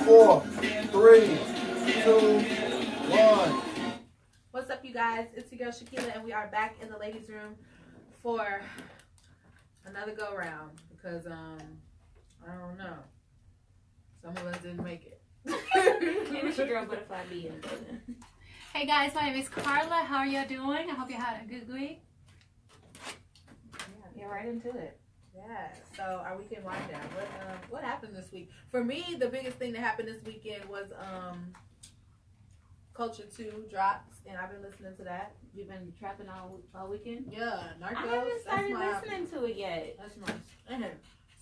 4, 3, 2, 1. What's up, you guys? It's your girl Kila, and we are back in the ladies' room for another go round because I don't know. Some of us didn't make it. And it's your girl Butterfly B in the building. Hey guys, my name is Karla. How are you doing? I hope you had a good week. Yeah, get right into it. Yeah. So our weekend wind down. What happened this week? For me, the biggest thing that happened this weekend was Culture 2 drops, and I've been listening to that. You've been trapping all weekend? Yeah, Narcos. I haven't started listening to it yet. That's my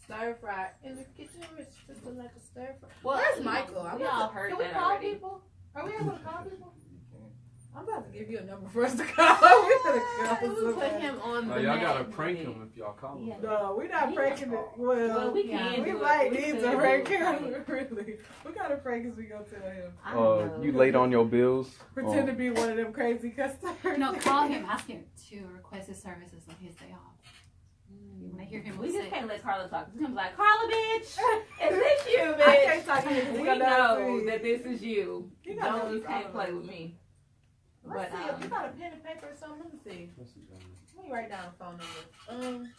stir fry in the kitchen. It's just like a stir fry. Well, where's Michael? We all heard can we that call already. people? Are we able to call people? I'm about to give you a number for us to call. We're gonna We'll put him on the y'all map. gotta prank him if y'all call him. Yeah. No, we're not pranking it. Well, we can. We do might it. We need could to do prank it. him. Really. What kind of prank is we gonna tell him? I don't know. You late on your bills? Pretend to be one of them crazy customers. No, call him, ask him to request his services on his day off. When I hear him We say, just can't let Karla talk. He's gonna be like, Karla, bitch! Is this you, bitch? I can't talk to you. We know that this is you. You gotta You know can't it's play all with me. Let's But, see if you got a pen and paper or something. Let me see. Let me write down a phone number.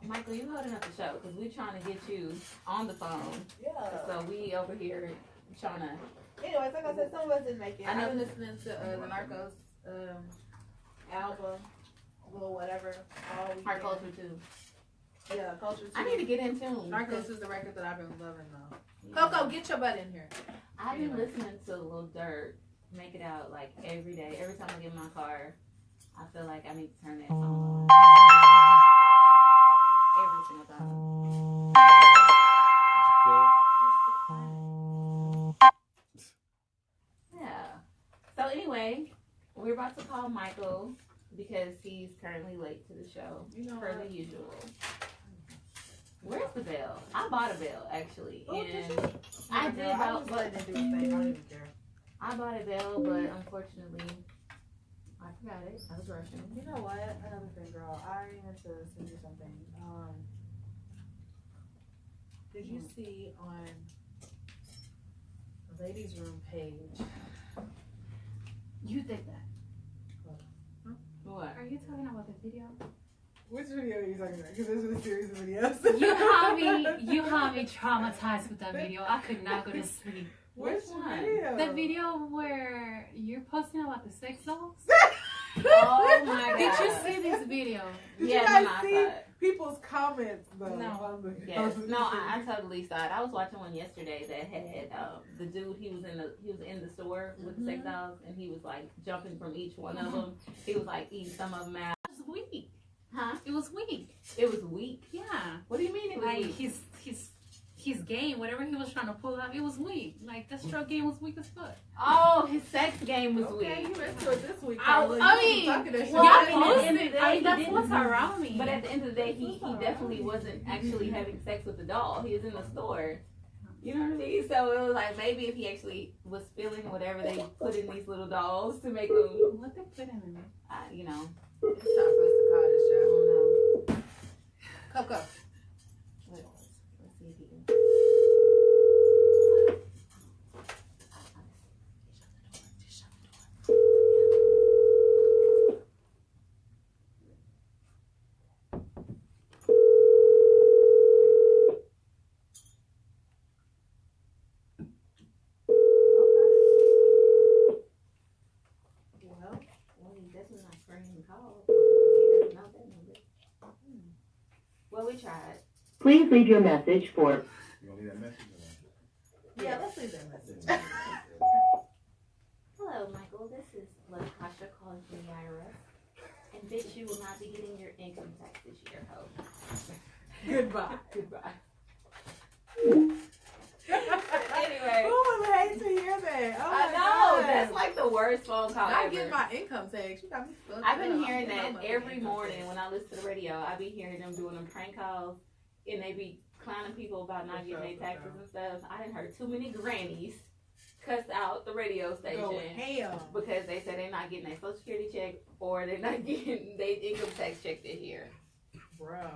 Michael, you holding up the show because we're trying to get you on the phone. Yeah. So we over here trying to. Anyways, like I said, some of us didn't make it. I know. I've been listening to the Narcos album, little whatever. All Our weekend. culture too. Yeah, Culture 2. I need to get in tune. Narcos is the record that I've been loving though. Yeah. Coco, get your butt in here. I've been Anyway. listening to Lil Durk make it out like every day. Every time I get in my car, I feel like I need to turn that song on. Every single time. Yeah. So anyway, we're about to call Michael because he's currently late to the show, You know per what? the usual. Where's the bell? I bought a bell actually, Oh, did and you? I Yeah, did girl, about, I was letting it do its thing. I don't even care. I bought a bell, but unfortunately, I forgot it. I was rushing. You know what? Another thing, girl. I meant to send you something. Did you see on the ladies' room page? you did that. What? Are you talking about the video? Which video are you talking about? Because there's a series of videos. You have me traumatized with that video. I could not go to sleep. Which one? video? The video where you're posting about the sex dolls? Oh my god. Did you see this video? Did Yeah, you guys no, I see saw it. people's comments though? No. on the- Yes. No, I totally saw it. I was watching one yesterday that had the dude. He was in the store with the sex dolls, and he was like jumping from each one of them. He was like eating some of them out. It was weak. Huh? It was weak. It was weak. Yeah. What do you mean it was Like weak? his game, whatever he was trying to pull out, it was weak. Like the stroke game was weak as fuck. Oh, his sex game was Okay, weak. you into it this week. I Carla. You mean, talking that shit. well, Y'all I mean, at the posted end of the day, he that's didn't- what's around me. But at the end of the day, he definitely wasn't actually having sex with the doll. He was in the store. You know what I mean? So it was like maybe if he actually was feeling whatever they put in these little dolls to make them, What they put in it? you know. It's time for us to call this show. Coco. Let's see if he can. Well, he definitely not screening call because he doesn't know that number. Well, we tried. Please leave your message for. You gonna leave that message or what? Yeah, let's leave that message. Hello, Michael. This is Latasha calling from the IRS. And bitch, you will not be getting your income tax this year, ho. Goodbye. Goodbye. Anyway. Who would hate to hear that? Oh I my know. God. That's like the worst phone call I ever. get my income tax. You got me fucked I've been up. hearing I'm that getting every my morning income when I listen to the radio. I be hearing them doing them prank calls, and they be clowning people about not getting their taxes and stuff. I done heard too many grannies cuss out the radio tax. Go station ham. because they said they're not getting their Social Security check or they're not getting their income tax check this year. Bro.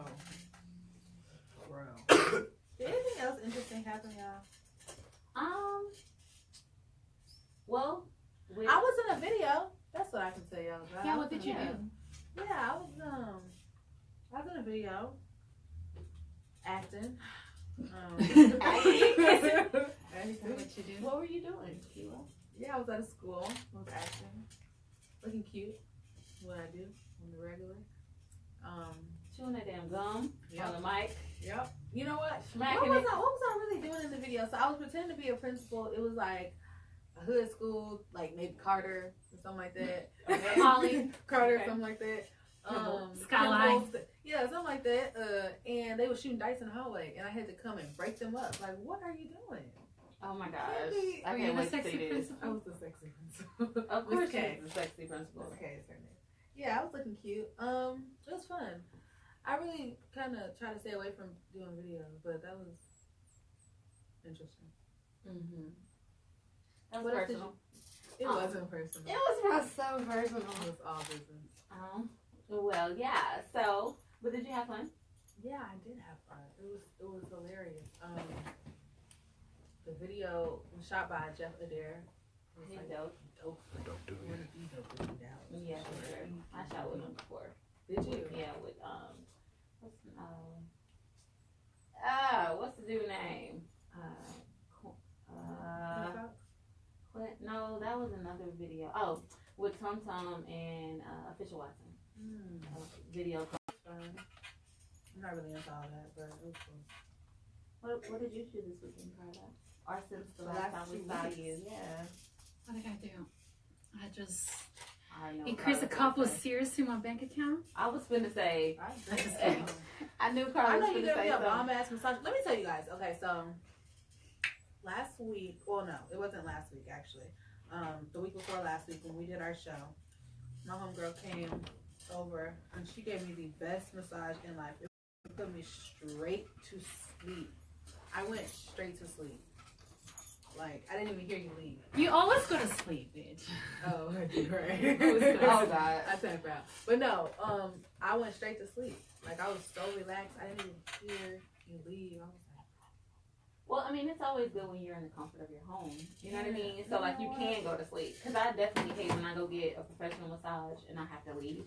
Did anything else interesting happen, y'all? Well, I was in a video. That's what I can tell y'all about. Yeah, what did you Yeah. do? Yeah, I was in a video acting. Acting? What you do? what were you doing, Kila? Yeah, I was at a school. I was acting, looking cute. What I do on the regular. Chewing that damn gum Yep. on the mic. Yep. You know what? Smacking What it. was I really doing in the video? So I was pretending to be a principal. It was like a hood school, like maybe Carter or something like that. Holly. Carter, Okay. something like that. Skyline. Kimball, yeah, something like that. And they were shooting dice in the hallway, and I had to come and break them up. Like, what are you doing? Oh my gosh. Really? I Were you can't the wait to sexy see this. principal? I was the sexy principal. Of course Miss K. she's the sexy principal. Miss K is her name. Yeah, I was looking cute. It was fun. I really kind of try to stay away from doing videos, but that was interesting. Mm-hmm. That was What else did personal. It wasn't personal. It was so personal. It was all business. Well, yeah. So, but did you have fun? Yeah, I did have fun. It was hilarious. The video was shot by Jeff Adair. It was He's like dope. dope. Don't do One of the dopest in Dallas. Yeah, for sure. I shot with him before. Did you? Yeah, with what's the dude's name? No, that was another video. Oh, with Tum Tum and Official Watson. Video. Fun. I'm not really into all that, but it was cool. What did you do this weekend, Karla? Or since the The last last time we 2 saw weeks. you? Yeah. What did I do? I just I know. increased a Karla's couple of gonna say. sears to my bank account. I was finna say. I just kidding. I knew Karla I was know you finna gave say me a something. bomb ass massage. Let me tell you guys. Okay, so last week, well, no, it wasn't last week actually. The week before last week when we did our show, my homegirl came over and she gave me the best massage in life. It put me straight to sleep. I went straight to sleep. Like, I didn't even hear you leave. You always go to sleep, bitch. Oh, right. Oh God. I turned around. But no, I went straight to sleep. Like, I was so relaxed. I didn't even hear you leave. I was like, Well, I mean, it's always good when you're in the comfort of your home. You know what I mean? So, like, you can go to sleep. Because I definitely hate when I go get a professional massage and I have to leave.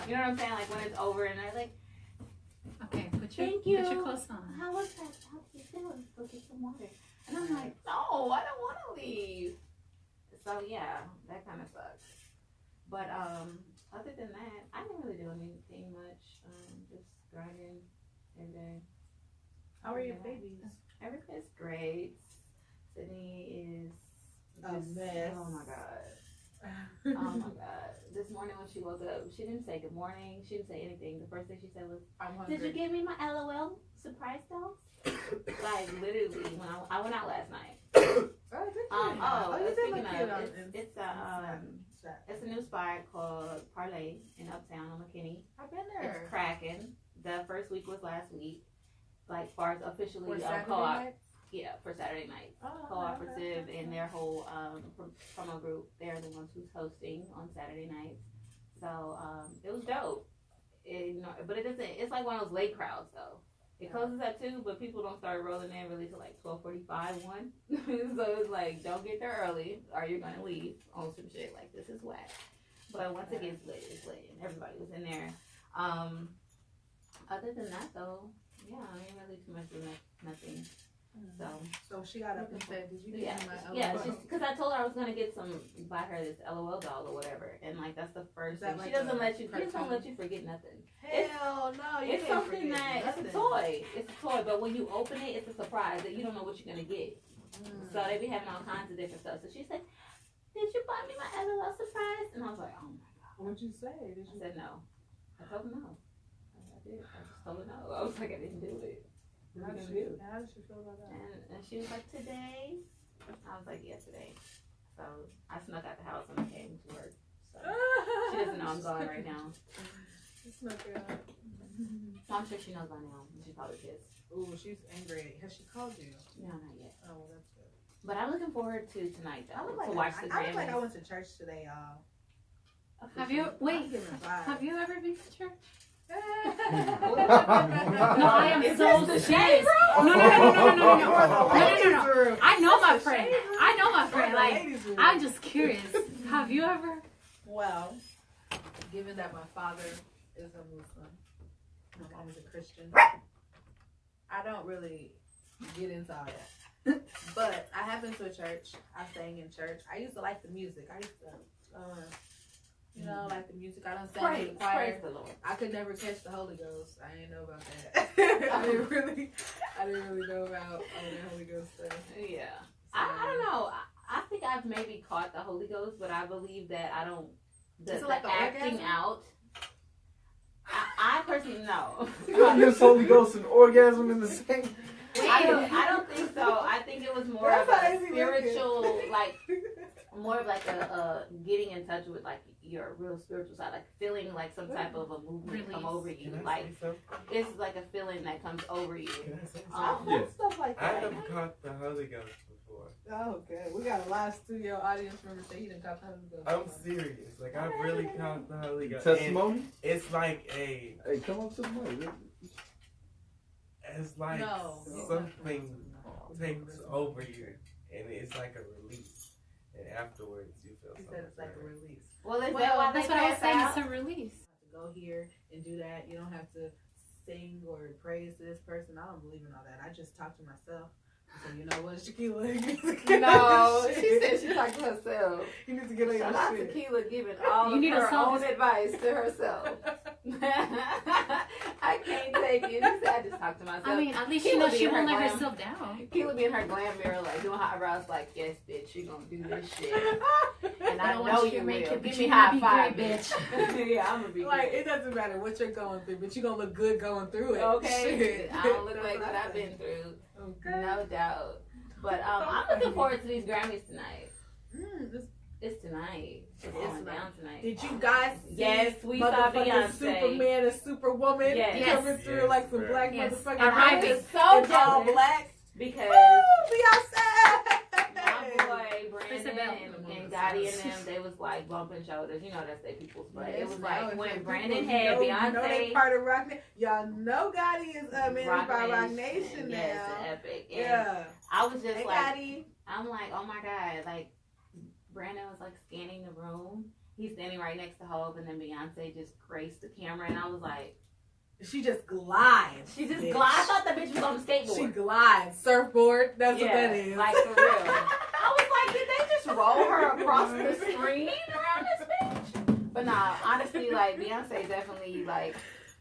You know what I'm saying? Like, when it's over and they're like, Okay, put Thank your you. clothes on. how was that? How did you feel? Go get some water. And I'm like, no, I don't want to leave. So, yeah, that kind of sucks. But, other than that, I didn't really do anything much. Just grinding every day. how are your babies? Everything's great. Sydney is A mess. Oh my god. Oh my god. This morning when she woke up, she didn't say good morning. She didn't say anything. The first thing she said was, I'm hungry. "Did you give me my LOL surprise dolls?" Like literally, when I went out last night. Oh, did you? Oh, you did speaking look cute on of, it's Snap. it's a new spot called Parlay in Uptown on McKinney. I've been It's there. cracking. The first week was last week. Like far as officially For Saturday co-op. night? Yeah, for Saturday night. Oh, okay, Cooperative okay. and their whole promo group. They're the ones who's hosting on Saturday nights. So it was dope. But it doesn't. It's like one of those late crowds though. It closes at 2, but people don't start rolling in really till like 12:45, 1. So it's like don't get there early or you're gonna leave on some shit like this is whack. But once it gets lit, it's lit, and everybody was in there. Other than that though, yeah, I ain't really too much doing nothing. So she got up and said, "Did you get Yeah, me my yeah, LOL?" because I told her I was gonna get buy her this LOL doll or whatever, and like that's the first Is that thing. like She doesn't a let you. She just don't cartoon? let you forget nothing. Hell no, you It's can't something forget that nothing. it's a toy. It's a toy, but when you open it, it's a surprise that you don't know what you're gonna get. So they be having all kinds of different stuff. So she said, "Did you buy me my LOL surprise?" And I was like, "Oh my god." What'd you say? Did I you? said no. I told her no. I did. I just told her no. I was like, I didn't do it. How did she feel about that? And she was like, today? I was like, yeah, today. So I snuck out the house and I came to work. So she doesn't know I'm gone right now. You snuck her out. So I'm sure she knows by now. She's probably pissed. Ooh, she's angry. Has she called you? No, not yet. Oh, well, that's good. But I'm looking forward to tonight, I though, look like to watch the I look like I Grammys. went to church today, y'all. Have you I'm wait? giving vibes. Have you ever been to church? No, I am Is so this the serious. shade room? No. I know my friend. I know my friend. Like, Ladies' room. I'm just curious. Have you ever? Well, given that my father is a Muslim, my mom is a Christian, I don't really get into all that. But I have been to a church. I sang in church. I used to like the music. I used to, like the music. I don't sang in the choir. Praise the Lord. I could never catch the Holy Ghost. I didn't know about that. I didn't really know about all the Holy Ghost stuff. Yeah. I don't know. I think I've maybe caught the Holy Ghost, but I believe that I don't. Is it The like an acting orgasm? out. I personally no. This Holy Ghost and orgasm in the same. I don't think so. I think it was more That's of how a they be spiritual, looking. like more of like a getting in touch with like your real spiritual side, like feeling like some type of a movement come over you. Like it's like a feeling that comes over you. I've Yeah. done stuff like I that. have caught the Holy Ghost before. Oh, good. We got a live studio audience member say he done caught the Holy Ghost. I'm serious. Like, I've really caught the Holy Ghost. Testimony? And it's like a, Hey, come up to the mic. it's like No. something takes over you, and it's like a release. And afterwards, you feel He so said much it's like a better. release. Well, is that Well, why that's they what I was pass saying. out? It's a release. To go here and do that. You don't have to sing or praise this person. I don't believe in all that. I just talk to myself. So you know what, Shakila? You need to get on No, your she shit. said she talked to herself. You need to get on Shout your out to shit. Kila giving all You of need a her song. own advice to herself. I can't take it. She said, I just talk to myself. I mean, at least Kila she knows be she in her won't let glam- herself down. Kila be in her glam mirror, like doing her eyebrows, like, yes, bitch, you gonna do this shit. And I I don't know want you you to make will. it, but Give you me gonna high be five, great, bitch. Yeah, I'm gonna be Like, great. it doesn't matter what you're going through, but you're going to look good going through it. Okay, Shit. I don't look That's like what what I I've say. been through, Okay. no doubt. But I'm looking forward to these Grammys tonight. This- It's tonight. It's It's going tonight. down tonight. Did you guys see Yes, we saw motherfucking Beyonce. Superman and Superwoman Yes. coming through Yes, like some bro. black Yes. motherfucking And I Arriving. was so It's all jealous black. because Woo, Beyonce! my boy Brandon Isabel. and Gotti and them, they was like bumping shoulders. You know that's their people's, but it Yes, was now like it's when like Brandon people, had you know they Beyonce, part of Rock Nation. Y'all know Gotti is managed by Rock Nation, Nation yes, now. epic. And Yeah. I was just Hey, like, Gotti. I'm like, oh my god, like Brandon was like scanning the room. He's standing right next to Hope, and then Beyonce just graced the camera, and I was like, She just glides. she just bitch. glides. I thought that bitch was on the skateboard. She glides. Surfboard. That's yeah, what that is. like for real. I was like, did they just roll her across the screen around this bitch? But nah, honestly, like Beyonce definitely like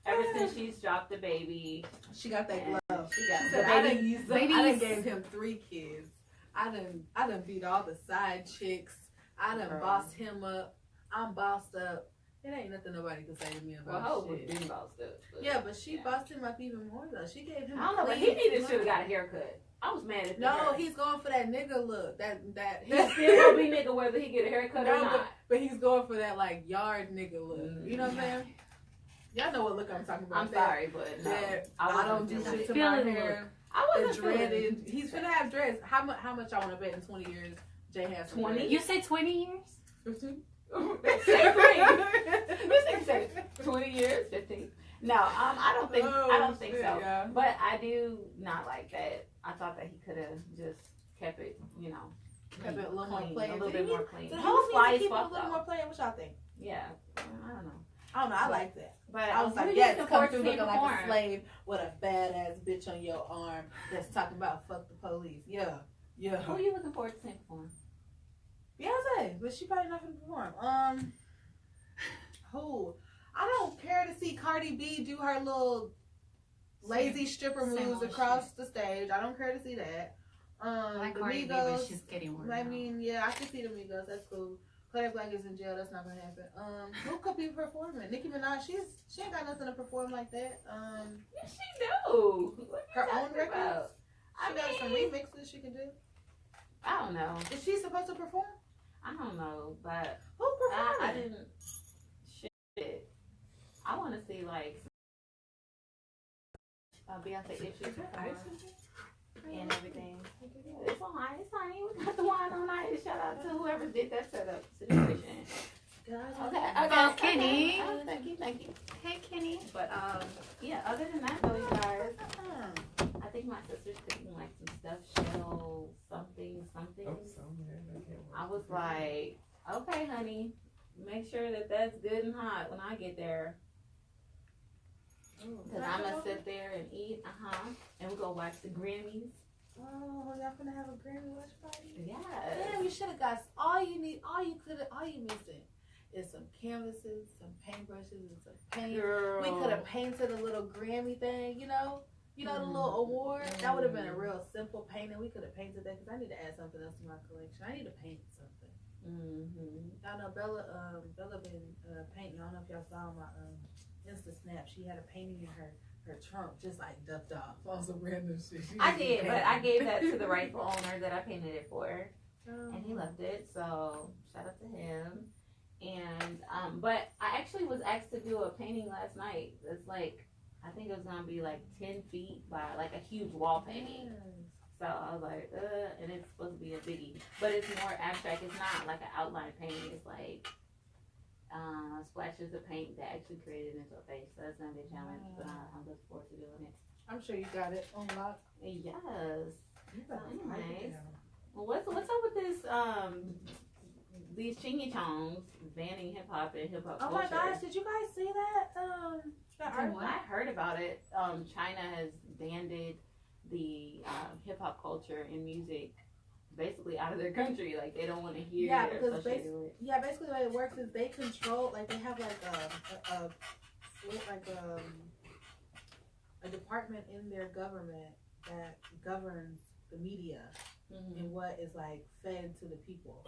ever since she's dropped the baby, She got that and glove. she got She the said, I baby. done used babies. I done gave him 3 kids. I done beat all the side chicks. I done Girl. bossed him up. I'm bossed up. It ain't nothing nobody can say to me Well, about Hope was shit. been bossed up. Yeah, but she yeah. bossed him up even more though. She gave him. I don't know, but he needed should have got a haircut. I was mad at No, her. he's going for that nigga look. That He's still gonna be nigga whether he get a haircut or No, not. but he's going for that like yard nigga look. You know what I'm saying? Y'all know what look I'm talking about. I'm sorry, but no, That I I don't wasn't do feeling shit it. to my Feeling hair. I The wasn't feeling it. dreaded. He's finna have dreads. How much I want to bet in 20 years Jay has some 20? dreads? You say 20 years? 15? Say 3. Say 20 years, 15. No, I don't think shit, so. yeah. But I do not like that. I thought that he could have just kept it, you know, Kept it a little more clean, plain. a little Did bit he more need- clean. The He whole was fly needs as to keep it a fuck little though. more plain. What y'all think? Yeah, I don't know. I don't know. I like that. But I was who like, you yes, looking come forward through to seeing looking like a perform? slave with a badass bitch on your arm that's talking about fuck the police. Yeah. Yeah. Who are you looking forward to seeing perform? Beyonce, but she probably not gonna perform. Who? I don't care to see Cardi B do her little lazy stripper Same moves old across the stage. I don't care to see that. I like The Cardi B, but Migos. she's getting worse. I now. mean, yeah, I can see the Migos. That's cool. Claire Black is in jail. That's not gonna happen. Who could be performing? Nicki Minaj. She ain't got nothing to perform like that. Yes, she do. What are Her you own talking records. about? She got some remixes she can do. I don't know. Is she supposed to perform? I don't know, but Who I performing? didn't. Shit. I want to see like Beyonce issues and everything. It's on ice, honey. We got the wine on ice. Shout out to whoever did that setup situation. Okay. Oh, Kenny. Oh, thank you. Hey, Kenny. But yeah. Other than that, though, you guys, I think my sister's cooking like some stuffed shell something. Oh, so man, I can't wait. I was like, okay, honey, make sure that that's good and hot when I get there. Because I'm going to sit there and eat, and we'll go watch the Grammys. Oh, y'all gonna have a Grammy watch party? Yeah. Damn, you should have got all you missing is some canvases, some paintbrushes, and some paint. Girl. We could have painted a little Grammy thing, the little award. That would have been a real simple painting. We could have painted that because I need to add something else to my collection. I need to paint something. I know Bella been painting. I don't know if y'all saw my Insta snap. She had a painting in her trunk just like ducked off on some random shit. I did, but I gave that to the rightful owner that I painted it for. And he loved it, so shout out to him. And but I actually was asked to do a painting last night. It's like, I think it was gonna be like 10 feet by like a huge wall painting. So I was like, and it's supposed to be a biggie, but it's more abstract. It's not like an outline painting. It's like splashes of paint that actually created into a face. So that's gonna be a challenge, but I'm looking forward to doing it. I'm sure you got it on lock. Yes. So anyways, well, what's up with this? These chingy chongs banning hip hop and hip hop culture. Oh my gosh, did you guys see that? That article? I heard about it. China has banned the hip hop culture and music basically out of their country. Like they don't want to hear. Yeah, because basically the way it works is they control. Like they have like a department in their government that governs the media and what is like fed to the people.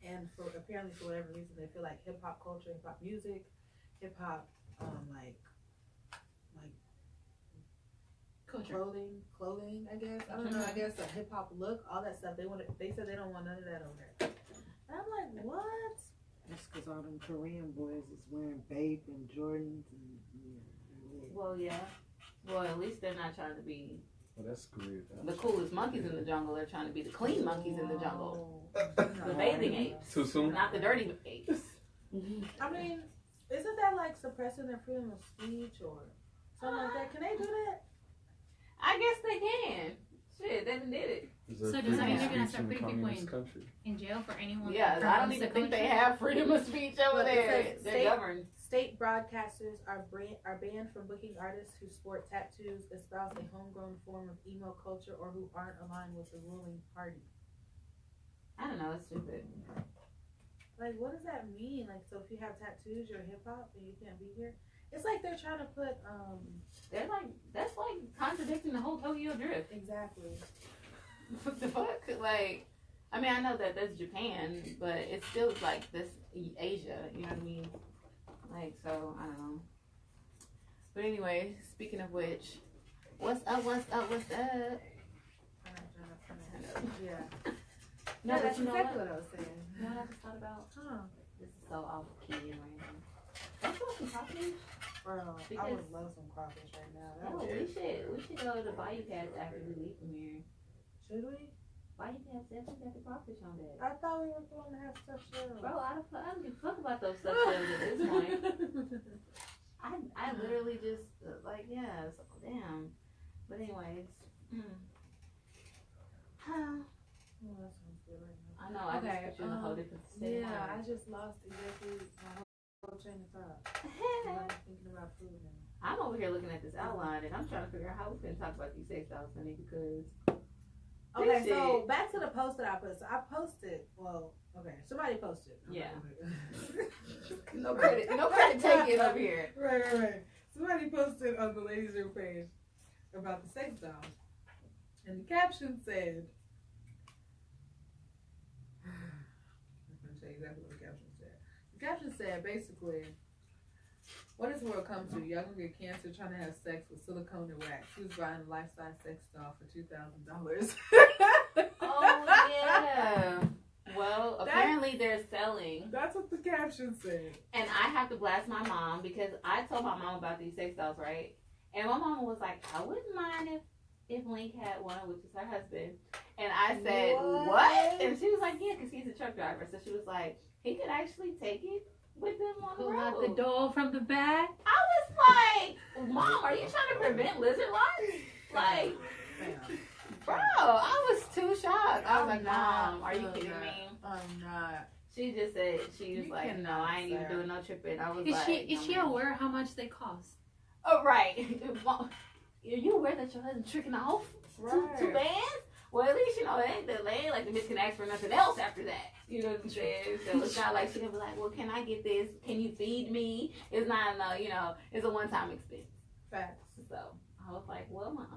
And apparently for whatever reason, they feel like hip hop culture, hip hop music, hip hop, like clothing. I guess I don't know. I guess the hip hop look, all that stuff. They said they don't want none of that over there. And I'm like, what? That's because all them Korean boys is wearing Bape and Jordans and Well, yeah. Well, at least they're not trying to be that's great. the coolest monkeys in the jungle. They're trying to be the clean monkeys in the jungle. The bathing apes. Too soon? Not the dirty apes. I mean, isn't that like suppressing their freedom of speech or something like that? Can they do that? I guess they can. Shit, they done did it. So does that mean they're gonna start in the putting people country? in jail for anyone? Yeah, I don't even think they have freedom of speech over there. They're governed. State broadcasters are banned from booking artists who sport tattoos, espouse a homegrown form of emo culture, or who aren't aligned with the ruling party. I don't know, it's stupid. Like, what does that mean? Like, so if you have tattoos, you're hip hop and you can't be here? It's like they're trying to put, They're like, that's like contradicting the whole Tokyo Drift. Exactly. What the fuck? Like, I mean, I know that that's Japan, but it's still like this Asia, you know what I mean? Like, so, I don't know. But anyway, speaking of which, what's up? Yeah. No, Yeah, but that's you know exactly what? what I was saying. You know what I just thought about? Huh. This is so off key and random. Let's go some crawfish. Bro, I Because- would love some crawfish right now. That No, would- we should go to Bayou Cats after we leave from here. Should we? Bayou Cats definitely got the crawfish on that. I thought we were going to have stuff shelled. Bro, I don't give a fuck about those stuff shells at this point. I literally just like, yeah, so, damn. But anyways, Oh, that sounds good right now. I know I Okay, just put you in a whole different state. Yeah, of I mind. just lost exactly my whole train of thought. I'm thinking about food now. I'm over here looking at this outline and I'm trying to figure out how we can talk about these sex dolls, honey, because Okay, This so shit. back to the post that I put. So I posted. Well, okay, somebody posted. Yeah. no credit taken over here. Right. Somebody posted on the ladies' room page about the sex doll, and the caption said, I'm gonna tell you exactly what the caption said. The caption said basically, what does the world come to? Y'all gonna get cancer trying to have sex with silicone and wax. Who's buying a life-size sex doll for $2,000? Oh yeah. Well, apparently they're selling. That's what the caption said. And I have to blast my mom because I told my mom about these sex dolls, right? And my mom was like, I wouldn't mind if Link had one, which is her husband. And I said, what? And she was like, yeah, because he's a truck driver, so she was like, he could actually take it with them on the Pull out road. the doll from the bag. I was like, Mom, are you trying to prevent lizard lice? Like, bro, I was too shocked. I was like, Mom, are you kidding me? I'm not. She just said, she was You like, no, cannot, I ain't even sir. doing no tripping. I was Is like, is she aware how much they cost? Oh, right. Are you aware that your husband's tricking off? Right. Two bands? Well, at least, you know, it ain't like the bitch can ask for nothing else after that. You know what I'm saying? So it's not like she can be like, well, can I get this? Can you feed me? It's not, you know, it's a one-time expense. Facts. So I was like, well, Mom,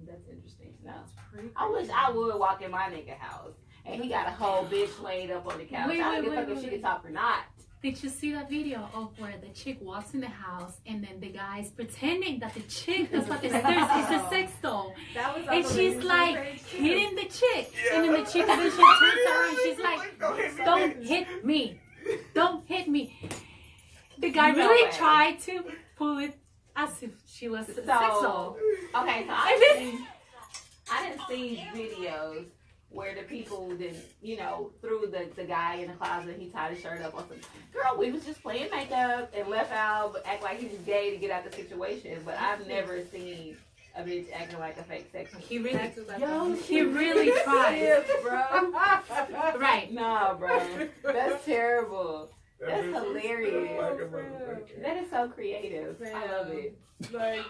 that's interesting to know. That's pretty I wish I would walk in my nigga house and he got a whole bitch laid up on the couch. Wait, I don't wait, give a fuck wait, if she wait. can talk or not. Did you see that video of where the chick walks in the house and then the guy's pretending that the chick is what is a sex doll, That was on and the she's ladies' like page, too. hitting the chick, and then the chick eventually turns around. She's like, "Don't hit me! Don't hit me!" The guy No really way. tried to pull it as if she was a sex doll. Okay, so I didn't see videos where the people didn't, you know, threw the guy in the closet, he tied his shirt up on some girl, we was just playing makeup and left out, but act like he was gay to get out the situation. But I've never seen a bitch acting like a fake sex. He really, Yo, he really tried. bro. Right. Nah, bro. That's terrible. That That's bitch is hilarious. like a motherfucker. That is so creative. I love it. Like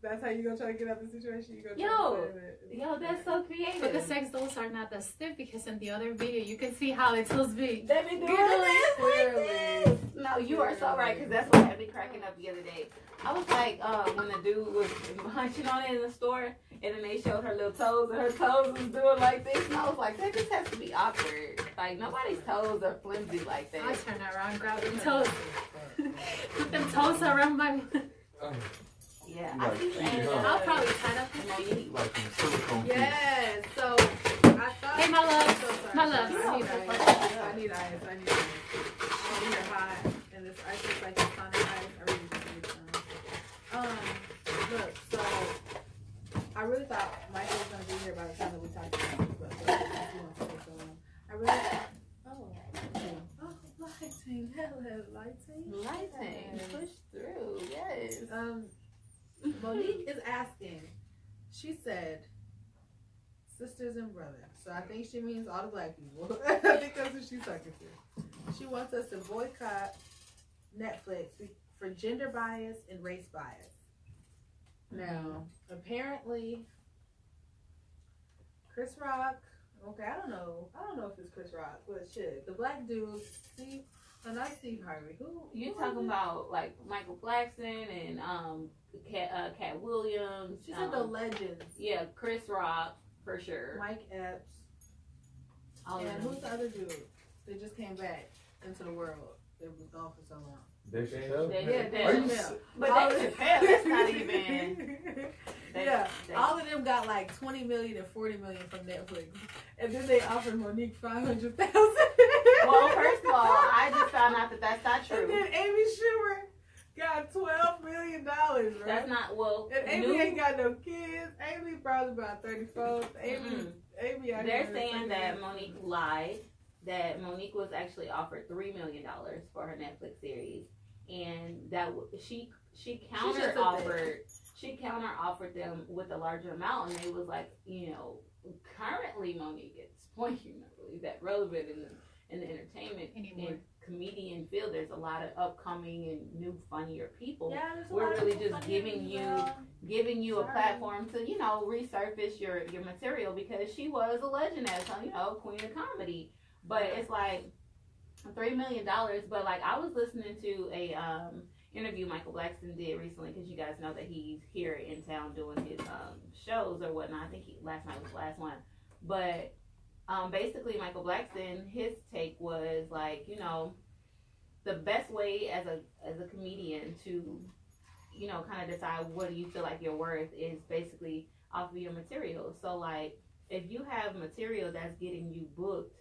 that's how you gonna try to get out the situation. You gonna Yo. try to save it. Yo, that's so creative. But the sex dolls are not that stiff because in the other video you can see how it's supposed to be. They be doing Giggling. this like this. No, you are so right, because that's what had me cracking up the other day. I was like, when the dude was hunching on it in the store, and then they showed her little toes, and her toes was doing like this, and I was like, that just has to be awkward. Like, nobody's toes are flimsy like I that. turn around, grab them toes, put them toes around my. Yeah, Like, I keep cheating, saying huh? I'll probably tie up. Monique. Like some silicone feet. Yes. So I thought. Hey, my love. So sorry. My love. I need ice. I need ice. I need ice. Oh, we are hot, and this ice is like Sonic ice. I really just need some. Look. So I really thought Michael was gonna be here by the time that we talked about it, but he wants to take so long. I really thought. Lighting. Hello, lighting. Lighting. Push through. Yes. Monique is asking. She said, sisters and brothers. So I think she means all the black people. I think that's what she's talking to. She wants us to boycott Netflix for gender bias and race bias. Now, apparently, Chris Rock. Okay, I don't know if it's Chris Rock, but shit, the black dude. Steve, not Steve Harvey. Who You talking about like Michael Blackson and Cat Williams? She said the legends. Yeah, Chris Rock for sure. Mike Epps. All of And them. who's the other dude? They just came back into the world. They was gone for so long. Dave Chappelle? Dave Dave Chappelle. Chappelle. But All Dave of- Chappelle, that's not even. Yeah, all of them got like 20 million and 40 million from Netflix, and then they offered Monique 500,000. Well, first of all, I just found out that that's not And true. then Amy Schumer got $12 million, right? That's not well. And Amy new- ain't got no kids. Amy probably about 34. Amy out They're here saying fucking- that Monique lied. That Monique was actually offered $3 million for her Netflix series, and that she counter offered. She counter offered them with a larger amount, and they was like, you know, currently Monique at this point, you're not really that relevant in the entertainment Anymore. and comedian field. There's a lot of upcoming and new funnier people. Yeah, there's a We're lot of really people just funny giving as you well. giving you a Sorry. platform to, you know, resurface your material, because she was a legend as, you know, queen of comedy. But it's like $3 million. But like, I was listening to a interview Michael Blackson did recently, because you guys know that he's here in town doing his shows or whatnot. I think last night was the last one. But basically Michael Blackson, his take was like, you know, the best way as a comedian to, you know, kind of decide what do you feel like you're worth is basically off of your material. So like, if you have material that's getting you booked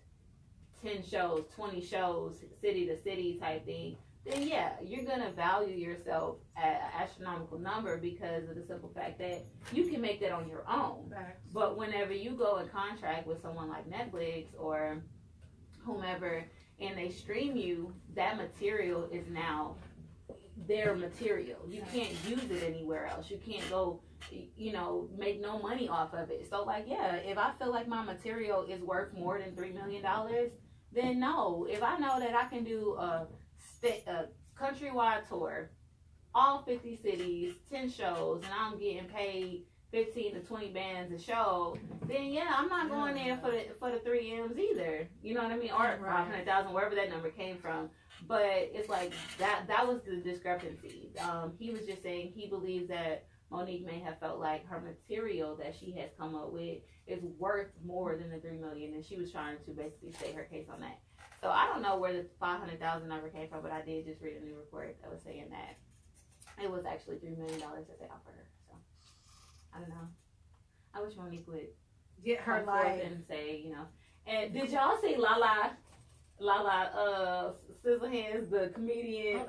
10 shows, 20 shows, city to city type thing, then yeah, you're gonna value yourself at an astronomical number, because of the simple fact that you can make that on your own. Facts. But whenever you go in contract with someone like Netflix or whomever, and they stream you, that material is now their material. You can't use it anywhere else. You can't go, make no money off of it. So like, yeah, if I feel like my material is worth more than $3 million, then no. If I know that I can do a countrywide tour, all 50 cities, 10 shows, and I'm getting paid 15 to 20 bands a show, then yeah, I'm not going there for the 3 M's either. You know what I mean? Or 500,000, wherever that number came from. But it's like that was the discrepancy. He was just saying he believes that Monique may have felt like her material that she has come up with is worth more than the $3 million, and she was trying to basically state her case on that. So I don't know where the 500,000 number came from, but I did just read a new report that was saying that it was actually $3 million that they offered her. So I don't know. I wish Monique would get her come forth life and say, And did y'all see Lala Scissorhands, the comedian,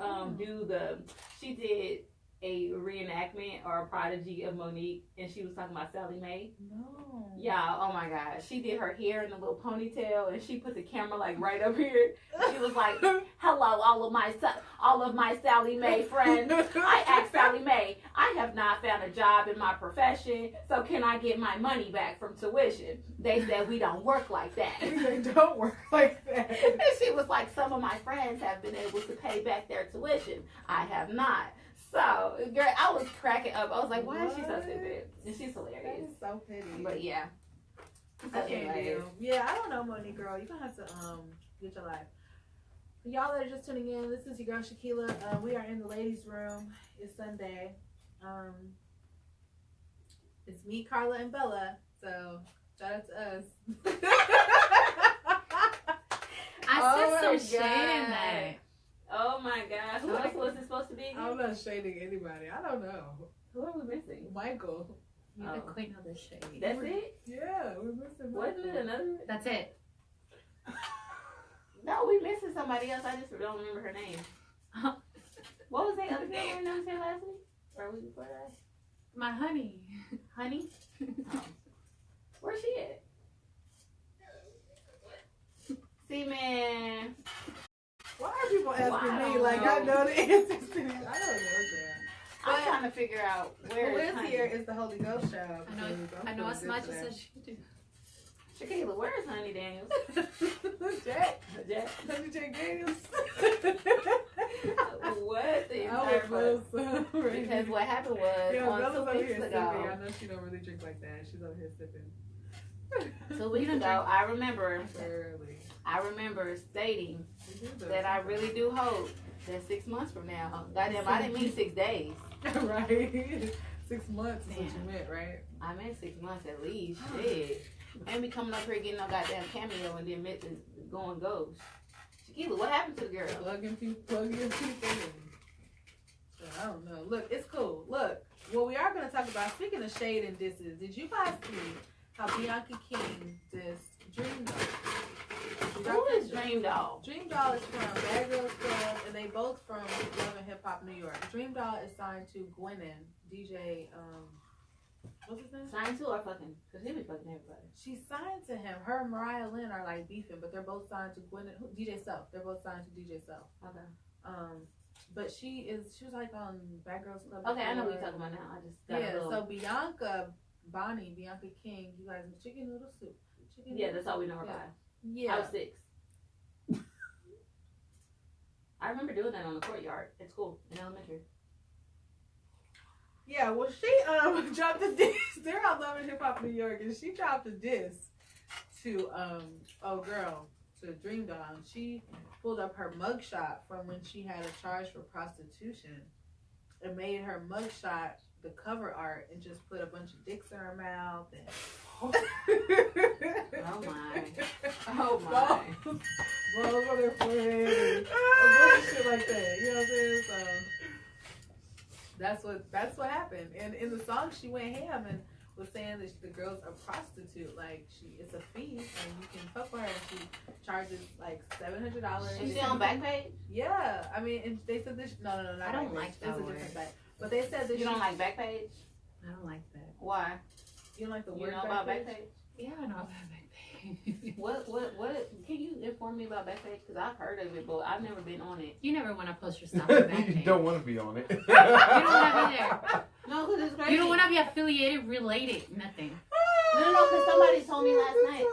she did a reenactment or a prodigy of Monique, and she was talking about Sally Mae. No. Yeah, oh my God. She did her hair in a little ponytail, and she put the camera like right up here. She was like, hello, all of my Sally Mae friends. I asked Sally Mae, I have not found a job in my profession, so can I get my money back from tuition? They said we don't work like that. They don't work like that. And she was like, some of my friends have been able to pay back their tuition. I have not. So, girl, I was cracking up. I was like, why is she so stupid? And she's hilarious. That is so petty. But yeah. I can't do. Yeah, I don't know, Monique, girl. You're going to have to get your life. For y'all that are just tuning in, this is your girl, Shakila. We are in the ladies' room. It's Sunday. It's me, Karla, and Bella. So, shout out to us. I said some shade in that. Oh my God. Who else was it supposed to be again? I'm not shading anybody. I don't know. Who are we missing? Michael. You're the queen of the shade. That's it? Yeah, we're missing Michael. Wasn't it another? That's it. No, we missing somebody else. I just don't remember her name. What was that other girl we was here last week? Or week before that? My honey. Honey? Oh. Where's she at? See, man. Why are people asking me like I know the answers to these? I don't know, girl. I'm trying to figure out where who is is Honey. Here is the Holy Ghost show. I know as much as she do. Shakila, where is Honey Daniels? Jack. Honey Jack Daniels. What the entire because what happened was on 2 weeks ago. I know she don't really drink like that. She's over here sipping. 2 weeks ago, I remember stating that I really do hope that 6 months from now, goddamn, I didn't mean 6 days. Right. 6 months is what you meant, right? I meant 6 months at least. Shit. And be coming up here getting no goddamn cameo and then admit to going ghost. Shakila, what happened to the girl? Plugging people in. I don't know. Look, it's cool. Look, what we are going to talk about, speaking of shade and disses, did you guys see how Bianca King dissed Dream Doll? Who is Dream Doll? Dream Doll is from Bad Girls Club, and they both from Love and Hip Hop New York. Dream Doll is signed to Gwennon, DJ, what's his name? Signed to or fucking? Because he be fucking everybody. She's signed to him. Her and Mariah Lynn are like beefing, but they're both signed to Gwennon, DJ Self. They're both signed to DJ Self. Okay. But she was like on Bad Girls Club. Okay, I know what you're talking about now. I just got a little... So Bianca King, you guys, chicken noodle soup. That's all we know her by. Yeah. I was 6. I remember doing that on the courtyard at school in elementary. Yeah, well, she dropped a diss. They're on Love and Hip Hop New York, and she dropped a diss to to Dream Doll. She pulled up her mugshot from when she had a charge for prostitution and made her mugshot the cover art and just put a bunch of dicks in her mouth and Oh my. Balls on her forehead and a bunch of shit like that. You know what I'm saying? So that's what happened. And in the song she went ham and was saying that the girl's a prostitute. Like it's a fee and you can fuck with her and she charges like $700. Is she on Backpage? Yeah. I mean, and they said this. No, not I don't Backpage. like that It's a word. different site. But they said that You don't like Backpage? I don't like that. Why? You don't like the You word know about Backpage? Backpage? Yeah, I know about Backpage. What? Can you inform me about Backpage? Because I've heard of it, but I've never been on it. You never want to post your stuff on Backpage. You don't want to be on it. You don't want to be there. No, because it's crazy. You don't want to be affiliated, related, nothing. No, because somebody told me last night.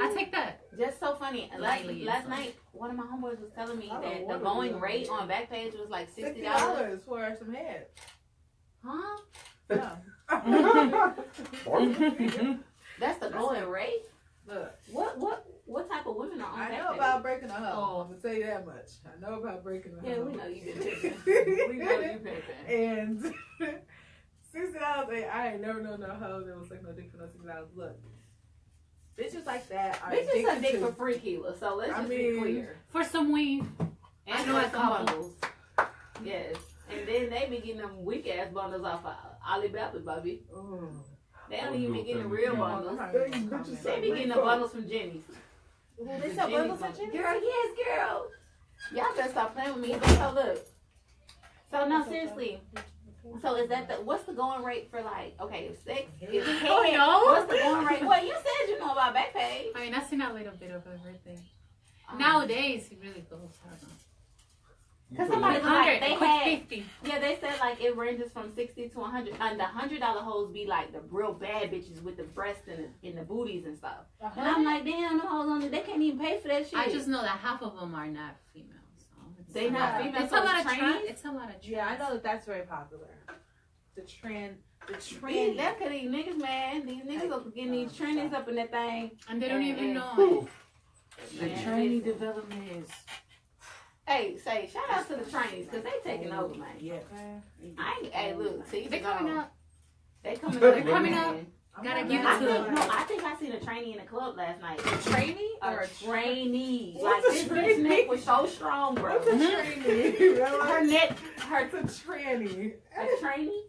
I take that. Just so funny. Lightly Last and night, one of my homeboys was telling me I don't that the wanna going be rate on on Backpage was like $60. $60 for some head. Huh? No. That's the going rate? Look, What type of women are on I Backpage? know about breaking a hoe. Oh. I'm gonna tell you that much. I know about breaking a hoe. Yeah, we know you've been pimping. We know you pimping. And $60, I ain't never known no hoe that was like no dick for no $60. Look, bitches like that are Bitches addicted are dick to- for free, Kila, so let's I just mean- be clear. For some weed. And I know for a some couple. bundles. Yes. And then they be getting them weak ass bundles off of Alibaba, baby. Ooh. They don't even be getting the real bundles. I'm not even gonna Bitches They comment. be getting the bundles from Jenny's. They sell bundles at Jenny's? Girl, yes, girl. Y'all better stop playing with me. So look. So no, seriously. So is that what's the going rate for like, okay, if sex is head, Oh, no. what's the going rate? Well, you said you know about Backpage. I mean, I've seen a little bit of everything. Nowadays, it really goes. I don't know. Because somebody was 100, like, they quick had, 50. yeah, they said like it ranges from 60 to 100. And the $100 hoes be like the real bad bitches with the breasts and the booties and stuff. And I'm like, damn, the hoes on it, they can't even pay for that shit. I just know that half of them are not females. So it's They a not lot. females, It's so a lot it's of trainees? trans. It's a lot of trans. Yeah, I know that's very popular. The trend. Man, that's because these niggas, man. These niggas are getting these trainees up in that thing. And they don't even And- know. The Man, training listen. development is. Hey, say, shout out to the trainees, because they taking over, man. Yeah. I ain't, hey, look, see, They're coming up. They coming up. They're coming up. man. Gotta give it I to think, them. no, I think I seen a trainee in the club last night. A trainee or A trainee. Like, What's a this bitch trainee? neck was so strong, bro. What's a trainee? Her neck, It's a tranny. a trainee?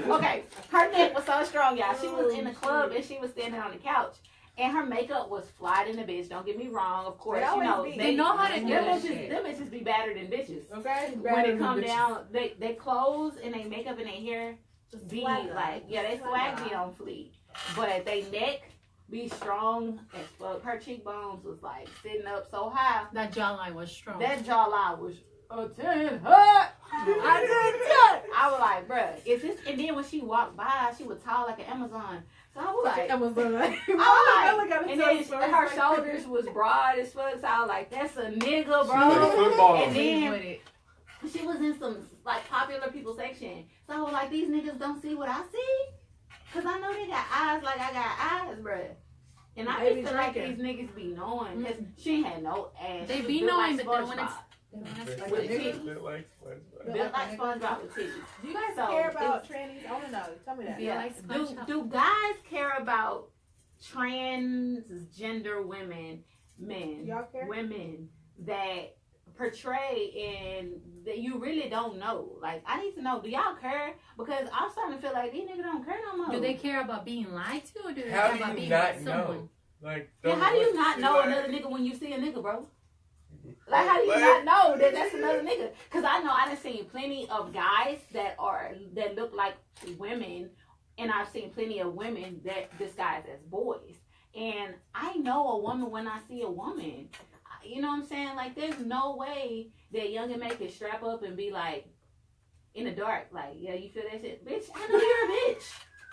Okay, her neck was so strong, y'all. She was in the club and she was standing on the couch. And her makeup was fly in the bitch. Don't get me wrong. Of course, They you always know. be. They know how to them do that bitches, shit. them bitches be better than bitches. Okay? When it come down, they clothes and they makeup and their hair be Swagger. like, yeah, they swag be on fleek. But they neck be strong as fuck. Her cheekbones was like sitting up so high. That jawline was strong. That jawline was a 10 hot. I did that. I was like, bruh, is this? And then when she walked by, she was tall like an Amazon. So I was like, Amazon. I was like, and then her shoulders was broad as fuck. So I was like, that's a nigga, bro. Football. And Leave then with it. she was in some like popular people section. So I was like, these niggas don't see what I see? Cause I know they got eyes like I got eyes, bruh. And I They be just feel like these drinking. niggas be knowing. Cause she had no ass. They She be was built knowing, like but they don't want to. SpongeBob. Like With niggas? titties. Look like SpongeBob. Built like SpongeBob with titties. Do you guys So, care about trannies? I want to know. Tell me that. Yeah. Yeah. like Do SpongeBob. guys care about transgender men, Y'all care? women that portray and that you really don't know? Like, I need to know, do y'all care? Because I'm starting to feel like these niggas don't care no more. Do they care about being lied to, or do they How care do about you being not with know? someone? Like, Yeah, how do you not know another nigga when you see a nigga, bro? Like, how do you not know that that's another nigga? Because I know I done seen plenty of guys that look like women, and I've seen plenty of women that disguise as boys. And I know a woman when I see a woman. You know what I'm saying? Like, there's no way that Young and May can strap up and be like, in the dark, like, yeah, you feel that shit? Bitch, I know you're a bitch.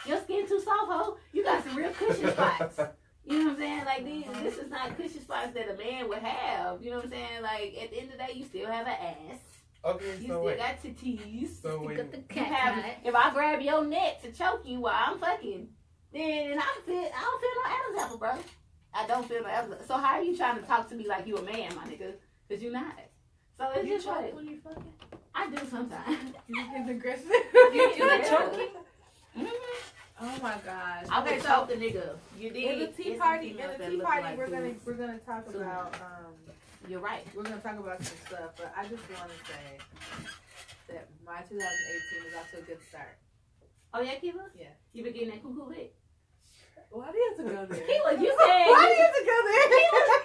Your skin too soft, ho. You got some real cushion spots. You know what I'm saying? Like, this is not cushion spots that a man would have. You know what I'm saying? Like, at the end of the day, you still have an ass. Okay, You so still wait. got titties. So You when got the You cat have, eye. if I grab your neck to choke you while I'm fucking, then I don't feel no Adam's apple, bro. I don't feel no Adam's apple. So how are you trying to talk to me like you a man, my nigga? Because you're not. So it's You just choke like, when you fucking? I do sometimes. You get aggressive? You do the yeah. choking? Mhm. Oh my gosh. I would so choke the nigga. You did. in the tea It's party, females that we're look gonna like dudes. we're gonna talk Dudes. about You're right. we're gonna talk about some stuff, but I just want to say that my 2018 is off to a good start. Oh yeah, Kila? Yeah. You been getting that cuckoo lick? Why do you have to go there? Kila, you said. Why do you have to go there?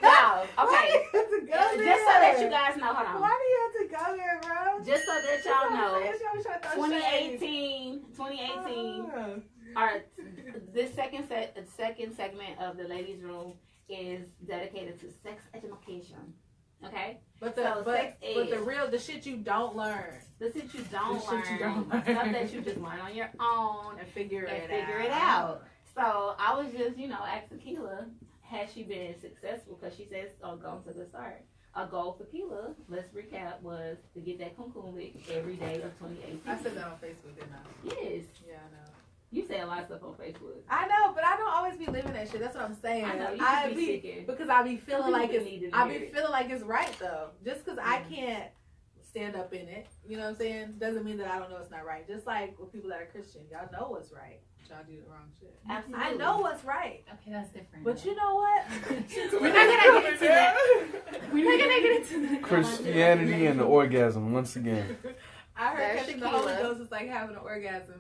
No, Why okay. do you have to go there? Just so that you guys know, hold on. Why do you have to go there, bro? Just so that y'all know, It's always trying to throw shade. 2018, Uh-huh. or this second set, segment of the ladies' room is dedicated to sex education. Okay? But So sex ed. the shit you don't learn The shit you don't The learn. shit you don't Stuff learn. that you just learn on your own. and figure And it figure it out. So I was just, asking Kila, has she been successful? Because she says, going to the start. A goal for Kila, let's recap, was to get that cum lick every day of 2018. I said that on Facebook, didn't I? Yes. Yeah, I know. You say a lot of stuff on Facebook. I know, but I don't always be living that shit. That's what I'm saying. I know, you I should be seeking. because I be feeling like people need to I hear be it. feeling like it's right though. Just because I can't stand up in it, you know what I'm saying, doesn't mean that I don't know it's not right. Just like with people that are Christian, y'all know what's right. Y'all do the wrong shit. Absolutely. I know what's right. Okay, that's different. But you know what? We're not gonna get into that. We're not gonna get into that. Christianity and the orgasm once again. I heard There's catching the Holy Kila. Ghost is like having an orgasm.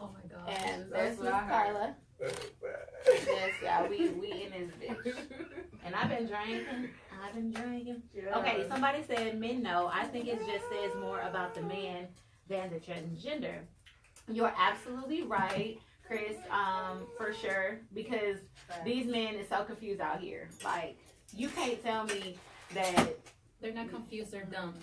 Oh my god. And That's there's what Miss I heard. Karla. Yes, y'all, we in this bitch. And I've been drinking. Okay, somebody said men know. I think it just says more about the man than the transgender. You're absolutely right, Chris, for sure. Because these men is so confused out here. Like, you can't tell me that. They're not confused, they're dumb.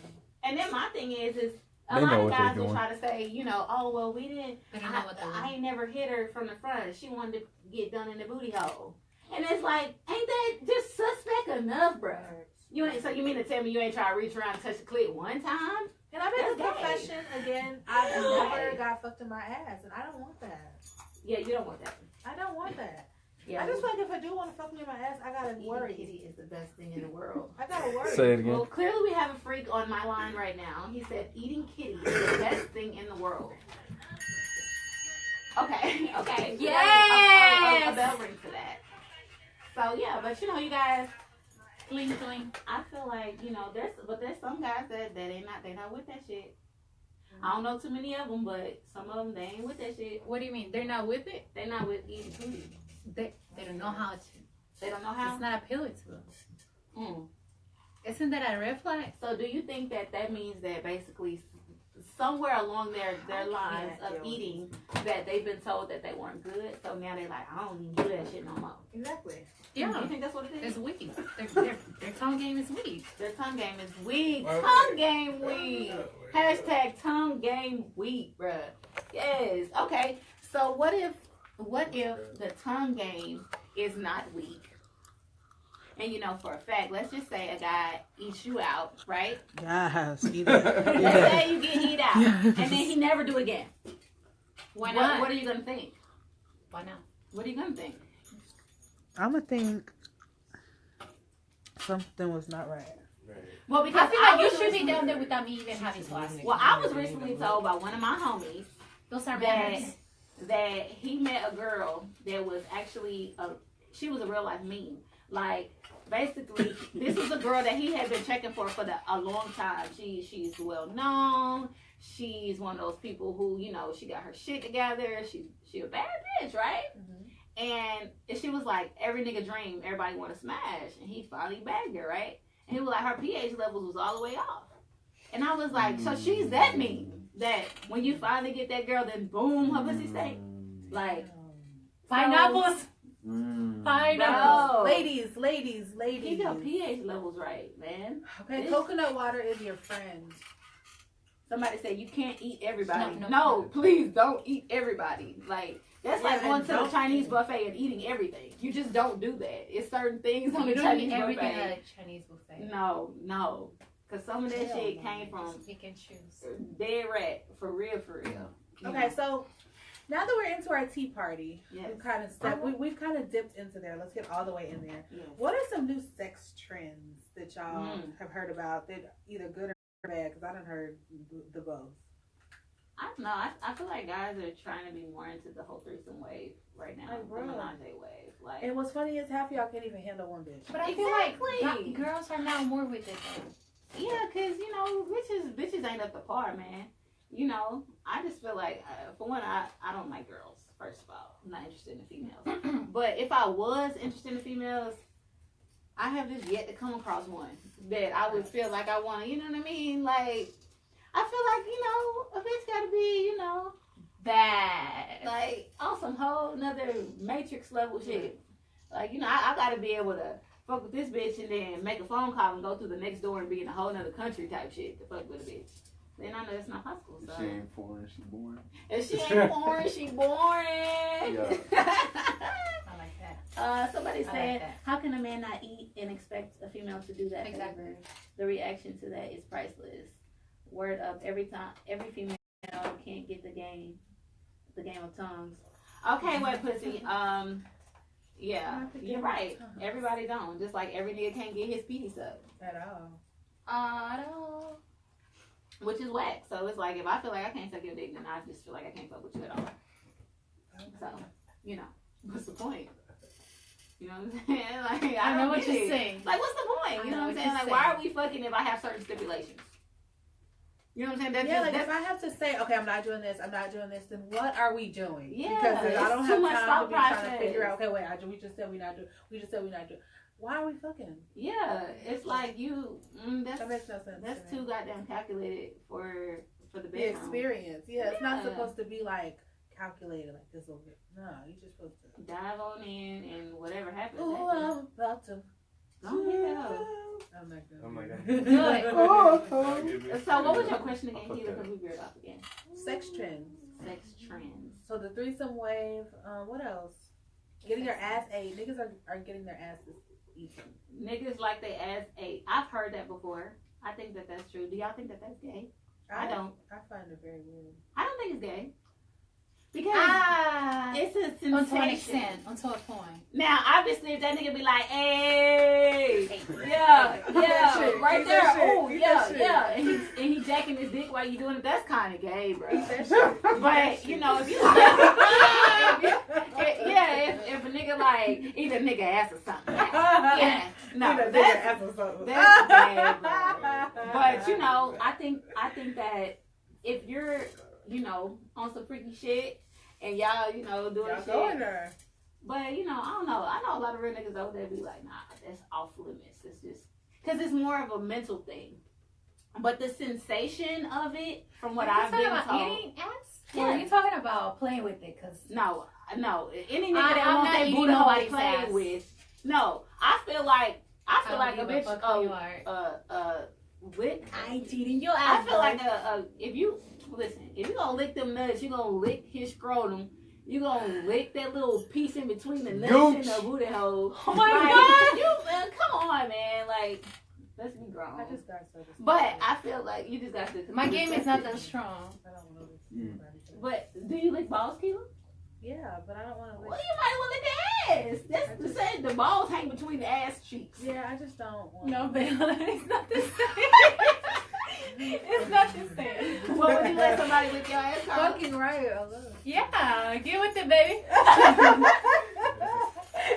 And then my thing is a They lot know of what guys they're will doing. try to say, oh, well, we didn't. They don't know what they're I doing. ain't never hit her from the front. She wanted to get done in the booty hole. And it's like, ain't that just suspect enough, bruh? So you mean to tell me you ain't try to reach around and touch the clit one time? And I make a That's gay. confession again. I've That's never gay. got fucked in my ass, and I don't want that. Yeah, you don't want that. I don't want that. Yeah, I just feel like if I do want to fuck me in my ass, I gotta eating worry. kitty is the best thing in the world. I gotta worry. Say it again. Well, clearly we have a freak on my line right now. He said eating kitty is the best thing in the world. Okay. Yes! A bell ring for that. So yeah, but you guys, Bling bling. I feel like there's some guys that they not with that shit. I don't know too many of them, but some of them they ain't with that shit. What do you mean? They're not with it? They not with eating food. They don't know how to. They don't know how. It's not appealing to them. Mm. Isn't that a red flag? So do you think that means that basically somewhere along their lines can't of deal with eating that they've been told that they weren't good, so now they're like, I don't even do that shit no more. Exactly. Yeah. You think that's what it is? It's weak. Their tongue game is weak. Their tongue game is weak. Okay. Tongue game weak. Hashtag tongue game weak, bruh. Yes. Okay. So what if the tongue game is not weak? And for a fact, let's just say a guy eats you out, right? Yes. Let's say you get eat out, and then he never do it again. Why not? What are you gonna think? Why not? What are you gonna think? I'm gonna think something was not right. Well, I because feel like you was should be recently- down there without me even having to ask. Well, I was recently told by one of my homies Those are that manners. that he met a girl that was actually she was a real life meme. Like, basically, this was a girl that he had been checking for a long time. She's well known. She's one of those people who, she got her shit together. She a bad bitch, right? Mm-hmm. And she was like, every nigga dream, everybody want to smash. And he finally bagged her, right? And he was like, her pH levels was all the way off. And I was like, so she's that mean that when you finally get that girl, then boom, her pussy stink. Like, Pineapples. Pineapples. no. Ladies. Keep your pH levels right, man. Okay, coconut water is your friend. Somebody said you can't eat everybody. No. No, please don't eat everybody. Like, that's like Yeah, going and to the don't- Chinese buffet and eating everything. You just don't do that. It's certain things on You the don't Chinese eat everything buffet. at a Chinese buffet. No. Because some of that shit came from Just pick and choose. dead rat. For real. Okay, so now that we're into our tea party, Yes. we've kind of we've kind of dipped into there. Let's get all the way in there. Yes. What are some new sex trends that y'all Mm. have heard about that either good or bad? Because I done heard the both. I don't know. I feel like guys are trying to be more into the whole threesome wave right now. Like, The bro. menage wave. Like, And what's funny is half of y'all can't even handle one bitch. But I Exactly. feel like girls are now more with it though. yeah, because, bitches ain't up to par, man. I just feel like, for one, I don't like girls, first of all. I'm not interested in females. But if I was interested in females, I have just yet to come across one that I would feel like I want to, you know what I mean? Like, I feel like, a bitch got to be, Bad. like on some whole nother Matrix level shit. Like, you know, I gotta be able to fuck with this bitch and then make a phone call and go through the next door and be in a whole nother country type shit to fuck with a bitch. Then I know it's not possible. So. She ain't foreign, she boring. If she ain't boring, she boring. Yeah. I like that. Somebody I like said, that. how can a man not eat and expect a female to do that? Exactly. Favor? The reaction to that is priceless. Word up, every female can't get the game of tongues. Okay, wet pussy. Yeah, you're right. Everybody don't. Just like every nigga can't get his PD sucked. At all. At all. Which is whack. So it's like, if I feel like I can't suck your dick, then I just feel like I can't fuck with you at all. So, you know, what's the point? You know what I'm saying? Like, I know don't what get you're it. saying. Like, what's the point? You know what I'm saying? Like, why are we fucking if I have certain stipulations? You know what I'm saying? That's Yeah, just, like if I have to say, okay, I'm not doing this, then what are we doing? Yeah, because I don't it's have too much time to thought be trying to process. figure out. Okay, wait, we just said we're not doing. Why are we fucking? yeah, it's like you. That makes no sense. That's to me. too goddamn calculated for the The bedroom. experience. Yeah, it's not Yeah. supposed to be like calculated like this over. No, you're just supposed to Dive on in and whatever happens. Ooh, happens. I'm about to. Don't hit that hoe. I'm not good. Oh my God. Good. So what was your question again, Kila? Because we veered off again. Sex trends. Sex trends. So the threesome wave. What else? Getting your ass ate. Niggas are getting their asses eaten. Niggas like they ass ate. I've heard that before. I think that that's true. Do y'all think that that's gay? I don't. I find it very weird. I don't think it's gay. Because it's a To an sensation. extent, until a point. Now, obviously, if that nigga be like, hey, yeah, shit, right eat there, that shit, oh, eat yeah, that shit. yeah, and he jacking his dick while you doing it, that's kind of gay, bro. Eat that shit. But, you know, if you if a nigga like, eat a nigga ass or something, yeah, no, Eat a nigga that's ass or something. gay, bro. But, you know, I think that if you're, you know, on some freaky shit, and y'all, you know, doing Y'all shit. going there. But, you know, I don't know. I know a lot of real niggas over there be like, nah, that's off limits. It's just, because it's more of a mental thing. But the sensation of it, from what I've been about told. eating ass? Yeah. Or are you talking about playing with it? Cause No. Any nigga I'm that not wants that eating booty hole nobody's play ass. with. No. I feel like a bitch, fuck who you are. lick. I ain't eating your I ass. feel like if you gonna lick them nuts, you gonna lick his scrotum. You gonna lick that little piece in between the nuts and the booty hole. Oh my God! Come on, man. Like, let's be grown. I just got so But I feel like you just got to. My game is not that strong. I don't want to. But do you lick balls, Kila? Yeah, but I don't want to. Well, you might want to lick the ass. That's the same. The balls hang between the ass cheeks. Yeah, I just don't want. No, but it's not the same. It's not the same. What would you let somebody lick your ass? Karla? Fucking right. I love it. Yeah, get with it, baby.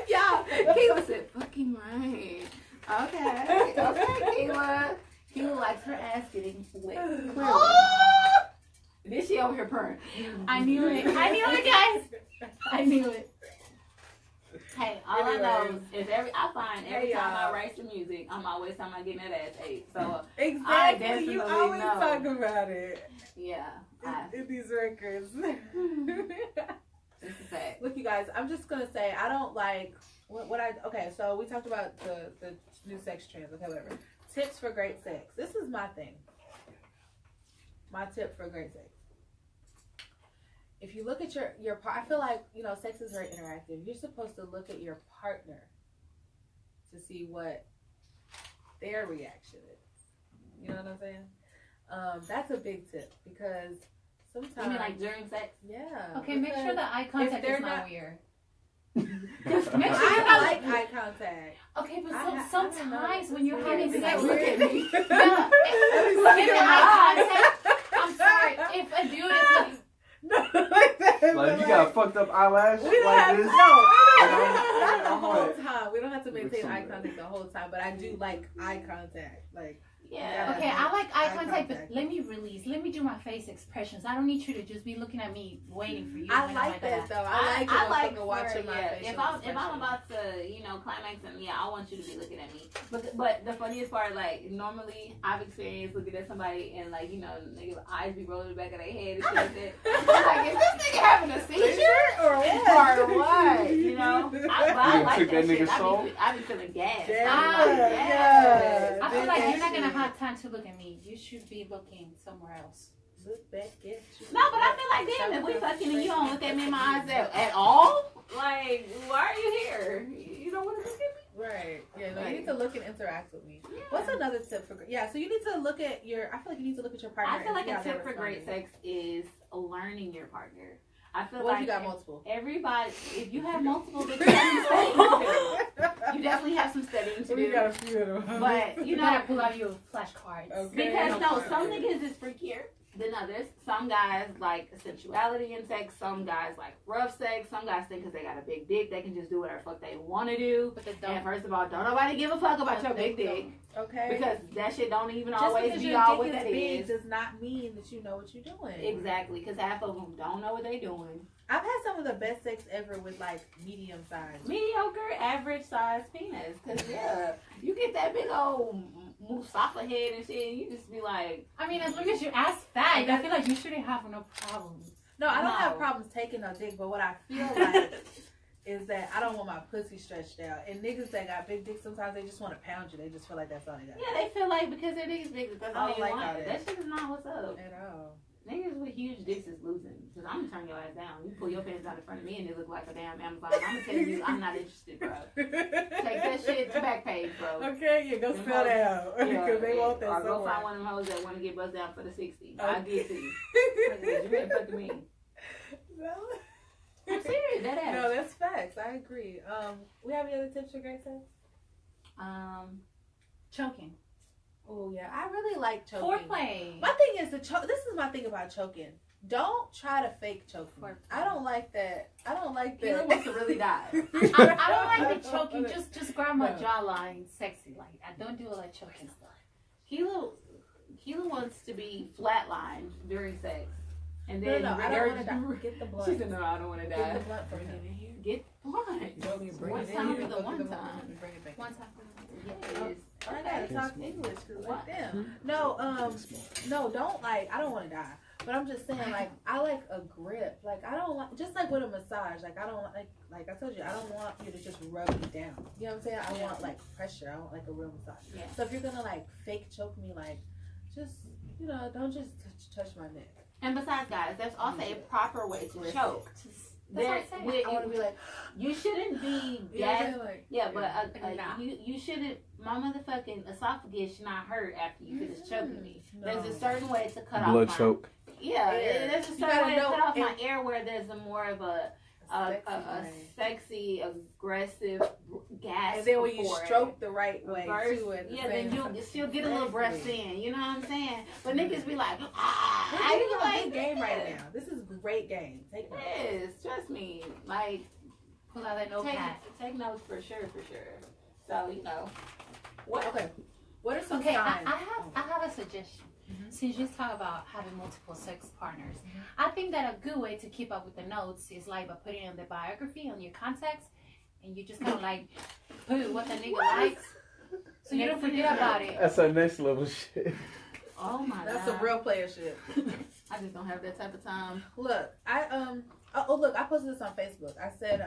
Yeah, Kila said, fucking right. Okay, Kila. Kila likes her ass getting licked. Oh! This she over here purring. I knew it. I knew it, guys. I knew it. Hey, all I know is I find every Hey, time I y'all. write some music, I'm always talking about getting that ass ate. So, I Exactly. definitely You always know. talk about it yeah. in these records. It's a fact. Look, you guys, I'm just gonna say I don't like okay, so we talked about the new sex trends, okay, whatever. Tips for great sex. This is my thing. My tip for great sex. If you look at your part, I feel like, you know, sex is very interactive. You're supposed to look at your partner to see what their reaction is. You know what I'm saying? That's a big tip because sometimes. You mean like during sex? Yeah. Okay, make sure the eye contact they're is not not- weird. Just make sure I you're not like eye contact. Okay, but I don't know. sometimes when you're having Is sex, that weird? yeah, give me eye contact. I'm sorry, if a dude is like, No, like that. Like, you got fucked up eyelash We don't like have this. not the whole time. We don't have to maintain With eye some- contact the whole time, but I do like eye contact. Like Yeah. Okay, I like eye Eye contact, but contact. let me release. Let me do my face expressions. I don't need you to just be looking at me, waiting for you. I when like I'm that though. I like I like it for, watching my yeah, facial if I'm expression. about to, you know, climax and I want you to be looking at me. But the funniest part, like normally I've experienced looking at somebody and like, you know, niggas eyes be rolling the back of their head and shit like that. I'm like, is this nigga having a seizure or what? or what? You know? I You like took that that shit. nigga's soul? I be feeling gas. Yeah. I feel like That you're not gonna shit. have time to look at me. You should be looking somewhere else. Look back at you. No, but I feel like damn, if we fucking and you don't look at me in my eyes at all, like, why are you here? You don't want to look at me? Right. Yeah, no, you Like- need to look and interact with me. Yeah. What's another tip for so you need to look at I feel like you need to look at your partner. I feel and like see a how they're tip for great responding. sex is learning your partner. I feel What like if you got multiple? everybody, if you have multiple, then you have some studying to do. You definitely have some studying to We do. got a few of them. But, you You know, gotta pull out your flashcards. Okay. because no, some niggas is freakier than others. Some guys like sensuality in sex. Some guys like rough sex. Some guys think because they got a big dick, they can just do whatever the fuck they want to do. But they And don't. first of all, don't nobody give a fuck about your big dick. Okay. Because that shit don't even just always because be your all dick what is that big is. does not mean that you know what you're doing. Exactly, because half of them don't know what they doing. I've had some of the best sex ever with like medium size. Mediocre, average size penis. Because, yeah, you get that big old Mustafa head and shit, and you just be like, I mean, as long as your ass fat, I feel like you shouldn't have no problems. No, I don't No. have problems taking no dick, but what I feel like is that I don't want my pussy stretched out. And niggas that got big dicks, sometimes they just want to pound you. They just feel like that's all they got. yeah, they feel like because their dick is big, that's I all don't you like want. all that. That shit is not what's up. At all. Niggas with huge dicks is losing. Because I'm going to turn your ass down. You pull your pants down in front of me and it look like a damn Amazon. I'm going to tell you, I'm not interested, bro. Take that shit to Backpage, bro. Okay, yeah, go Them spell that hoes- out. Because they want that or go somewhere. find one of them hoes that want to get buzzed down for the 60. I'll Okay. get to you. You ain't fucking me. I'm serious, that ass. No, that's facts. I agree. We have any other tips for great sex? Choking. Oh yeah, I really like choking. Foreplay. My thing is this is my thing about choking. Don't try to fake choke me. I don't like that. I don't like Kila that. wants to really die. I don't like the choking. Just grab my jawline, sexy. Like I don't do all that choking stuff. Kila wants to be flatlined during sex. And No, then no, I don't want to die. Get the She blunt. said, no, I don't want to Get die. the blunt from him. Get blunt. One time for the one time. Bring it back. One time. Yes. I gotta talk English because like them. No, no, don't like. I don't want to die, but I'm just saying like I like a grip. Like I don't like just like with a massage. Like I don't like I told you I don't want you to just rub me down. You know what I'm saying? I want like pressure. I want like a real massage. Yeah. So if you're gonna like fake choke me, like just don't just touch my neck. And besides, guys, there's also a proper way to choke. That's what I'm saying. With- I want to be like you shouldn't be you know what I'm gas. saying? Like Yeah, but Nah. you shouldn't. My motherfucking esophagus should not hurt after you finish choking me. No. There's a certain way to cut Blood off my choke. Yeah, Air. there's a You certain gotta way to know- cut off my and- air where there's a more of a sexy, aggressive gas. And then when you before it. stroke the right way Reverse, too, at the yeah, then same you'll time. still get a little breath Exactly. in. You know what I'm saying? But niggas be like, We're ah, getting you a like good game right now. This is a great game. Take notes. Yes, trust me. Like, Pull out that notepad. take notes for sure. So what? Okay. What are some Okay, signs? I have a suggestion. Mhm. Since you talk about having multiple sex partners, I think that a good way to keep up with the notes is like by putting in the biography on your contacts, and you just kind of like put what the nigga likes, so you don't forget about it. That's our next level shit. Oh my That's god. some real player shit. I just don't have that type of time. Look, look, I posted this on Facebook. I said,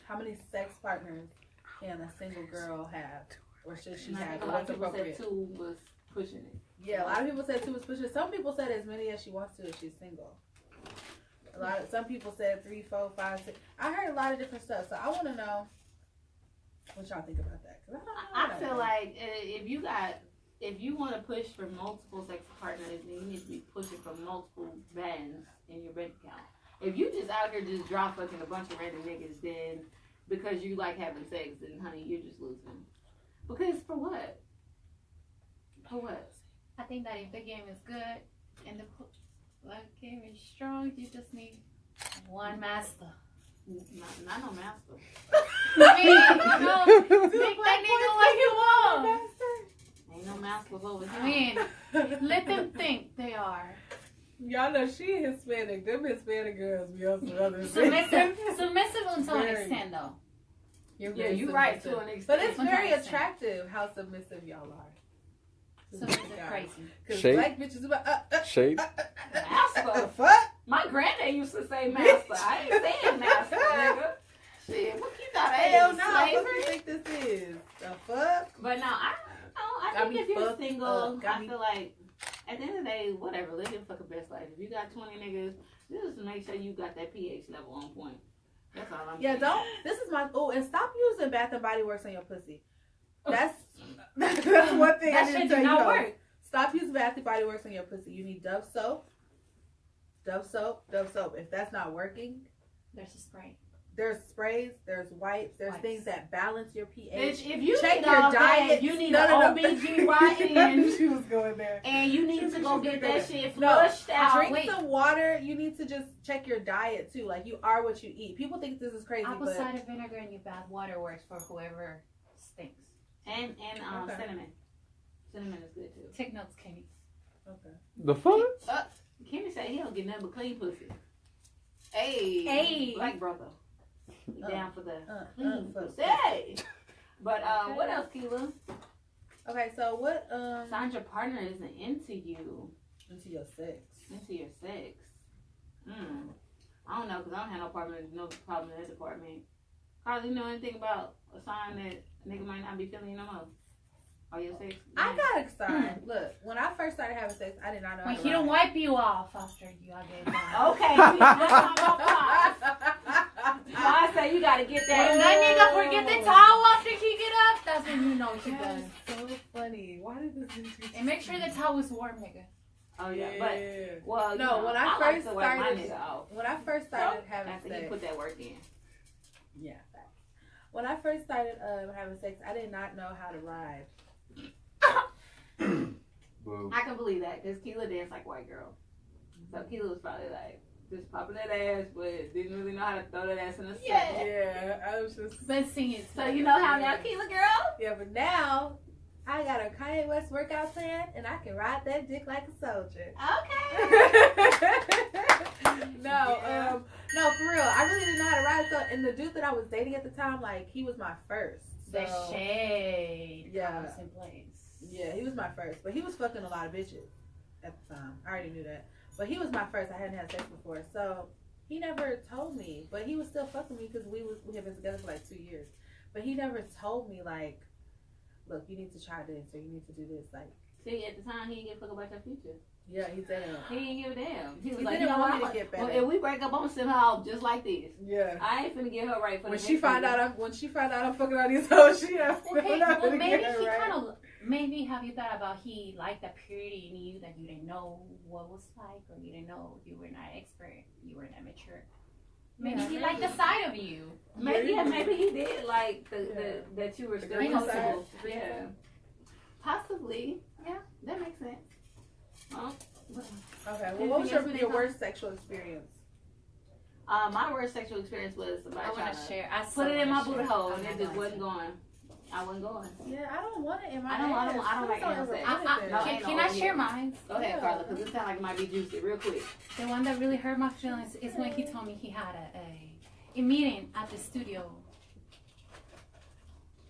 how many sex partners can a single girl have, or should she And I have? think a Or lot of what's people appropriate? said 2 was pushing it. Yeah, a lot of people said 2 was pushing. Some people said as many as she wants to if she's single. Some people said 3, 4, 5, 6. I heard a lot of different stuff, so I want to know what y'all think about that. 'Cause I don't know. I feel like if you want to push for multiple sex partners, then you need to be pushing for multiple bands in your bank account. If you just out here just drop fucking a bunch of random niggas, then because you like having sex, then honey, you're just losing. Because for what? For what? I think that if the game is good and the game is strong, you just need one master. Not no master. I mean, make that nigga what you want. Ain't no master. Y'all know she Hispanic. Them Hispanic girls be on some other Submissive until an Very. extent, though. You're Yeah, very you right submissive. to an extent. But it's very 100%. attractive how submissive y'all are. Submissive crazy. Because Shape. black bitches about Shape. Master. fuck? My granddad used to say master. I ain't saying master, nigga. Shit, what you thought I Hell is no, what do you slavery? think this is? The fuck? But no, I Got think me if you're fucked single, up. Got I me- feel like at the end of the day, whatever, live your fucking best life. If you got 20 niggas, just make sure you got that pH level on point. That's all I'm Yeah, saying. don't. This is my. Oh, and stop using Bath and Body Works on your pussy. That's one thing That I shit didn't do tell you. not though. work. Stop using Bath and Body Works on your pussy. You need Dove soap. Dove soap. Dove soap. If that's not working, There's a spray. there's sprays. There's wipes. There's Wipes. things that balance your pH. Bitch, if you Check need your all diet. that, you need No, no, an no. OBGYN, She was going there. and you need to go She get was that shit No, flushed out. Drink wait. some water. You need to just check your diet too. Like you are what you eat. People think this is crazy, Apple but cider vinegar and your bath water works for whoever stinks. And Okay. cinnamon. Cinnamon is good too. Take notes, Kenny. okay. The fuck? Kenny said he don't get nothing but clean pussy. Hey, Hey. black brother. He down for the clean for- pussy. Hey. But what else, Kila? Okay, so what? Signs your partner isn't into you, Into your sex. into your sex. I don't know, because I don't have no problem in that department. Karla, you know anything about a sign that a nigga might not be feeling you no more? Or your sex? I got excited. Look, when I first started having sex, I did not know. When how he to don't ride. wipe you off after you all get done. Okay, I say you gotta get that. When that nigga forget the towel after he get up, that's when you know he done. So funny. Why did this? And make sure the towel is warm, nigga. Oh yeah, but well, No, when I like first to wipe my started- nigga off. when I first started having After sex, he put that work in. yeah, facts. When I first started having sex, I did not know how to ride. Boo. I can believe that because Kila danced like a white girl. So Kila was probably like just popping that ass, but didn't really know how to throw that ass in a circle. Yeah, I was just. But sing it. So you know how now, Kila girl? Yeah, but now I got a Kanye West workout plan, and I can ride that dick like a soldier. Okay. No, for real. I really didn't know how to ride. So, and the dude that I was dating at the time, like, he was my first. The So, shade Yeah. comes in place. yeah, he was my first, but he was fucking a lot of bitches at the time. I already knew that, but he was my first. I hadn't had sex before, so he never told me. But he was still fucking me because we had been together for like 2 years. But he never told me like, look, you need to try this or you need to do this. Like, See, at the time, he didn't give a fuck about your future. yeah, he didn't. He didn't give a damn. He was He like, didn't you know want what? me to get Well, better. if we break up, I'm gonna send her off just like this. Yeah. I ain't finna get her right for When the she next found nigga. out, I'm fucking on these hoes. She Okay, not well gonna maybe get her he right. kind of, maybe have you thought about he liked that purity in you that you didn't know what was like, or you didn't know you were not expert, you were not mature. Maybe Yeah, he liked the side of you. Maybe, yeah, maybe he did like that you were still green comfortable. side. Yeah, possibly. Yeah, that makes sense. Well, Okay, well, what was your worst sexual experience? my worst sexual experience was I somebody want trying to to share. I put it in my booty booty hole and it just wasn't going. I wasn't going. Yeah, I don't want it in my I don't ass. like Please anal ever sex. put it there. No, Can, ain't can no I over share here. mine? Go ahead, Yeah. Karla, because it sounds like it might be juicy real quick. The one that really hurt my feelings is when he told me he had a meeting at the studio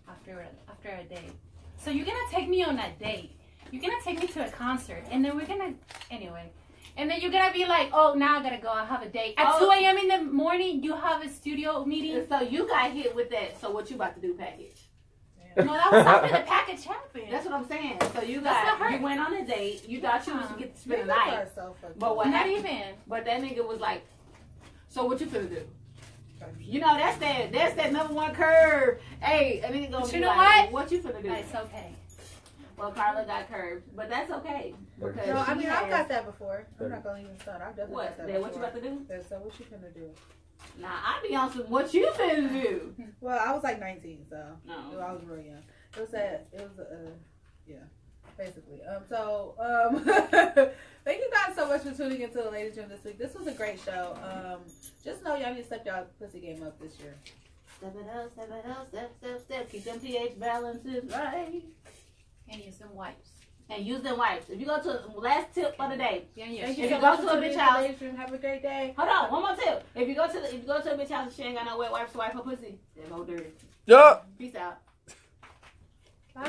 after a date. So you're gonna take me on that date. You're gonna take me to a concert, and then we're gonna anyway. And then you're gonna be like, oh, now I gotta go. I have a date at 2 a.m. in the morning. You have a studio meeting. And so you got hit with that. So what you about to do, package? No, that was after the package happened. That's what I'm saying. So you That's not got her. you went on a date. You thought you was to get to spend the Niggas night. are so fucking But what Not happened? even. But that nigga was like, so what you finna do? You know, that's that number one curve. Hey, I mean, gonna But be you know like, what you finna do? But it's okay. Well, Karla got curved, but that's okay. Because No, I she mean, has- I've got that before. I'm not gonna even start. I've definitely What? got that That before. what you about to do? Yeah, so what you gonna do? Nah, I be on some what you finna do. Well, I was like 19, so No. I was real young. Yeah, basically. Thank you guys so much for tuning into the Ladies Room this week. This was a great show. Just know y'all need to step y'all pussy game up this year. Step it up, step it up, step. Keep them pH balances right. And use some wipes. and use them wipes. If you go to last tip of the day, Yeah, yeah. Thank If you you so go much to for a tuning bitch in to house- the ladies' room. Have a great day. hold on, one more tip. If you go to a bitch house and she ain't got no wet wipes to wipe her pussy, they're go dirty. Yup. Peace out. Bye.